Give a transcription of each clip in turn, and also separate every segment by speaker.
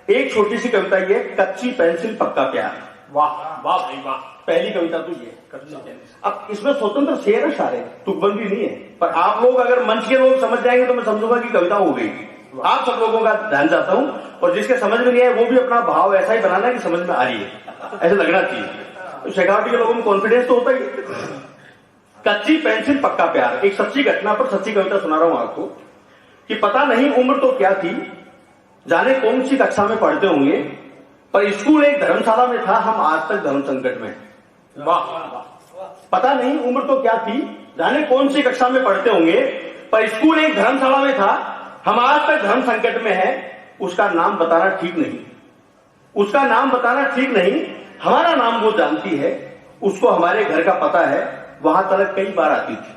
Speaker 1: एक छोटी सी कविता ये, कच्ची पेंसिल पक्का प्यार।
Speaker 2: वाह वाह भाई वाह।
Speaker 1: पहली कविता तो ये। अब इसमें स्वतंत्र शेर है सारे, तुकबंदी नहीं है, पर आप लोग अगर मंच के लोग समझ जाएंगे तो मैं समझूंगा कि कविता हो गई। आप सब लोगों का ध्यान चाहता हूं, और जिसके समझ में नहीं है वो भी अपना भाव ऐसा ही बनाना कि समझ में आ रही है, ऐसा लगना चाहिए। तो शेखावटी के लोगों में कॉन्फिडेंस तो होता ही है। कच्ची पेंसिल पक्का प्यार, एक सच्ची घटना पर सच्ची कविता सुना रहा हूं आपको कि पता नहीं उम्र तो क्या थी, जाने कौन सी कक्षा में पढ़ते होंगे, पर स्कूल एक धर्मशाला में था, हम आज तक धर्म संकट में।
Speaker 2: वाह।
Speaker 1: पता नहीं उम्र तो क्या थी, जाने कौन सी कक्षा में पढ़ते होंगे, पर स्कूल एक धर्मशाला में था, हम आज तक धर्म संकट में है। उसका नाम बताना ठीक नहीं, उसका नाम बताना ठीक नहीं, हमारा नाम वो जानती है, उसको हमारे घर का पता है, वहां तलक कई बार आती थी।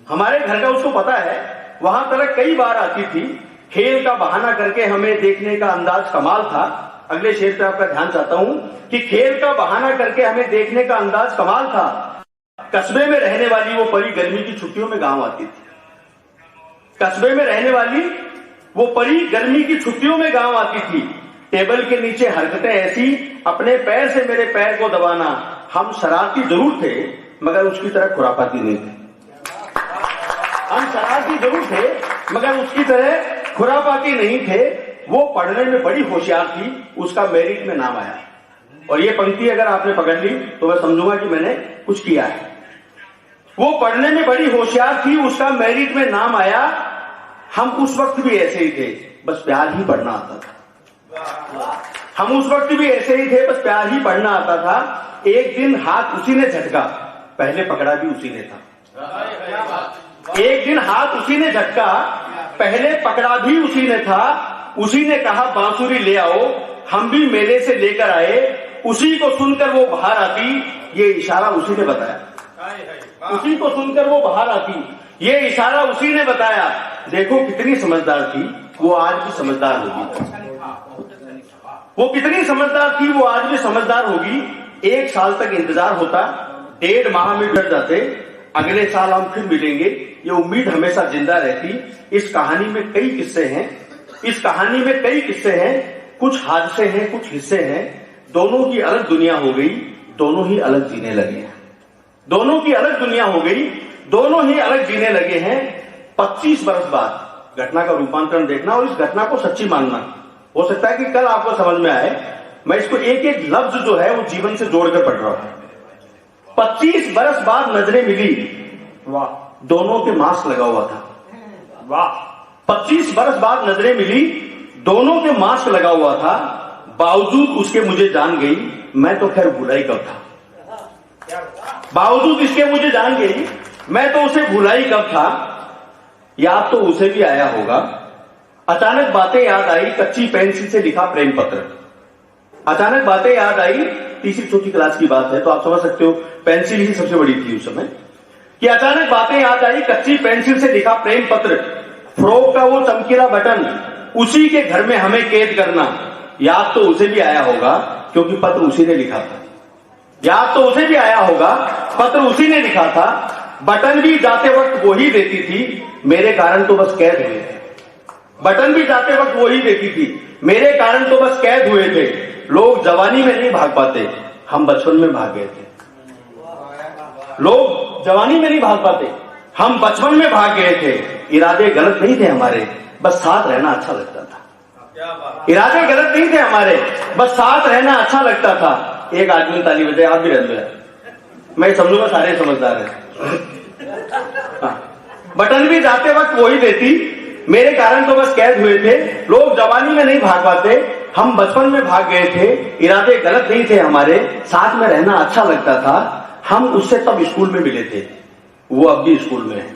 Speaker 1: हमारे घर का उसको पता है, वहां तलक कई बार आती थी, खेल का बहाना करके हमें देखने का अंदाज कमाल था। अगले शेर पे आपका ध्यान चाहता हूं कि खेल का बहाना करके हमें देखने का अंदाज कमाल था, कस्बे में रहने वाली वो परी गर्मी की छुट्टियों में गांव आती थी। कस्बे में रहने वाली वो परी गर्मी की छुट्टियों में गांव आती थी, टेबल के नीचे हरकतें ऐसी, अपने पैर से मेरे पैर को दबाना, हम शरारती जरूर थे मगर उसकी तरह खुरापाती नहीं थे। हम शरारती जरूर थे मगर उसकी तरह खुरापाती नहीं थे। वो पढ़ने में बड़ी होशियार थी, उसका मेरिट में नाम आया। और ये पंक्ति अगर आपने पकड़ ली तो मैं समझूंगा कि मैंने कुछ किया है। वो पढ़ने में बड़ी होशियार थी, उसका मेरिट में नाम आया, हम उस वक्त भी ऐसे ही थे, बस प्यार ही पढ़ना आता था। हम उस वक्त भी ऐसे ही थे, बस प्यार ही पढ़ना आता था। एक दिन हाथ उसी ने झटका, पहले पकड़ा भी उसी ने था। एक दिन हाथ उसी ने झटका, पहले पकड़ा भी उसी ने था। उसी ने कहा बांसुरी ले आओ, हम भी मेले से लेकर आए, उसी को सुनकर वो बाहर आती, ये इशारा उसी ने बताया। उसी को सुनकर वो बाहर आती, ये इशारा उसी ने बताया। देखो कितनी समझदार थी, वो आज भी समझदार होगी। वो कितनी समझदार थी, वो आज भी समझदार होगी। 1 साल तक इंतजार होता, 1.5 माह में डर जाते, अगले साल हम फिर मिलेंगे, ये उम्मीद हमेशा जिंदा रहती। इस कहानी में कई किस्से हैं, इस कहानी में कई किस्से हैं, कुछ हादसे हैं, कुछ हिस्से हैं। दोनों की अलग दुनिया हो गई, दोनों ही अलग जीने लगे हैं। दोनों की अलग दुनिया हो गई, दोनों ही अलग जीने लगे हैं। 25 वर्ष बाद घटना का रूपांतरण देखना और इस घटना को सच्ची मानना। हो सकता है कि कल आपको समझ में आए, मैं इसको एक एक लफ्ज जो है वो जीवन से जोड़कर पढ़ रहा हूं। 25 वर्ष बाद नजरें मिली, वाह, दोनों के मास्क लगा हुआ था। वाह। 25 वर्ष बाद नजरें मिली, दोनों के मास्क लगा हुआ था, बावजूद उसके मुझे जान गई, मैं तो खैर भूला ही कब था। बावजूद इसके मुझे जान गई, मैं तो उसे भूला ही कब था। याद तो उसे भी आया होगा, अचानक बातें याद आई, कच्ची पेंसिल से लिखा प्रेम पत्र। अचानक बातें याद आई, तीसरी चौथी क्लास की बात है, तो आप समझ सकते हो पेंसिल ही सबसे बड़ी थी उस समय। कि अचानक बातें याद आई, कच्ची पेंसिल से लिखा प्रेम पत्र, फ्रॉक का वो चमकीला बटन, उसी के घर में हमें कैद करना। याद तो उसे भी आया होगा क्योंकि पत्र उसी ने लिखा था। याद तो उसे भी आया होगा, पत्र उसी ने लिखा था। बटन भी जाते वक्त वो ही देती थी, मेरे कारण तो बस कैद हुए थे। बटन भी जाते वक्त वो ही देती थी, मेरे कारण तो बस कैद हुए थे। लोग जवानी में नहीं भाग पाते, हम बचपन में भाग गए थे। लोग जवानी में नहीं भाग पाते, हम बचपन में भाग गए थे। इरादे गलत नहीं थे हमारे, बस साथ रहना अच्छा लगता था। इरादे गलत नहीं थे हमारे, बस साथ रहना अच्छा लगता था। एक आदमी ने ताली बजाई, आप भी रह लो, मैं समझूंगा सारे समझदार हैं। बटन भी जाते वक्त वही देती, मेरे कारण तो बस कैद हुए थे। लोग जवानी में नहीं भाग पाते, हम बचपन में भाग गए थे। इरादे गलत नहीं थे हमारे, साथ में रहना अच्छा लगता था। हम उससे तब स्कूल में मिले थे, वो अब भी स्कूल में है।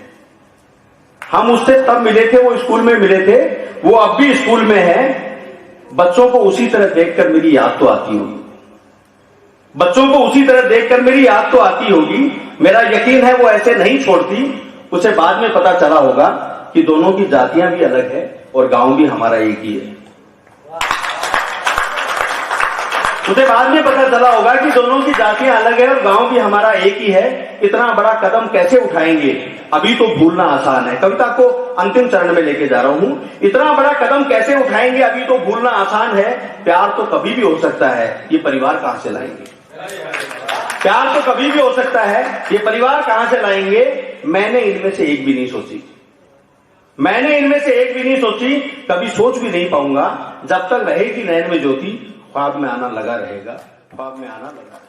Speaker 1: हम उससे तब मिले थे, वो स्कूल में मिले थे, वो अब भी स्कूल में है। बच्चों को उसी तरह देखकर मेरी याद तो आती होगी, बच्चों को उसी तरह देखकर मेरी याद तो आती होगी। मेरा यकीन है वो ऐसे नहीं छोड़ती। उसे बाद में पता चला होगा कि दोनों की जातियां भी अलग है और गांव भी हमारा एक ही है। उसे बाद में पता चला होगा कि दोनों की जातियां अलग है और गांव भी हमारा एक ही है। इतना बड़ा कदम कैसे उठाएंगे, अभी तो भूलना आसान है। कविता को अंतिम चरण में लेके जा रहा हूं। इतना बड़ा कदम कैसे उठाएंगे अभी तो भूलना आसान है, प्यार तो कभी भी हो सकता है, ये परिवार कहां से लाएंगे? प्यार तो कभी भी हो सकता है, ये परिवार कहां से लाएंगे? मैंने इनमें से एक भी नहीं सोची, मैंने इनमें से एक भी नहीं सोची, कभी सोच भी नहीं पाऊंगा। जब तक रहेगी नैन में ज्योति, ख्वाब में आना लगा रहेगा, ख्वाब में आना लगा रहेगा।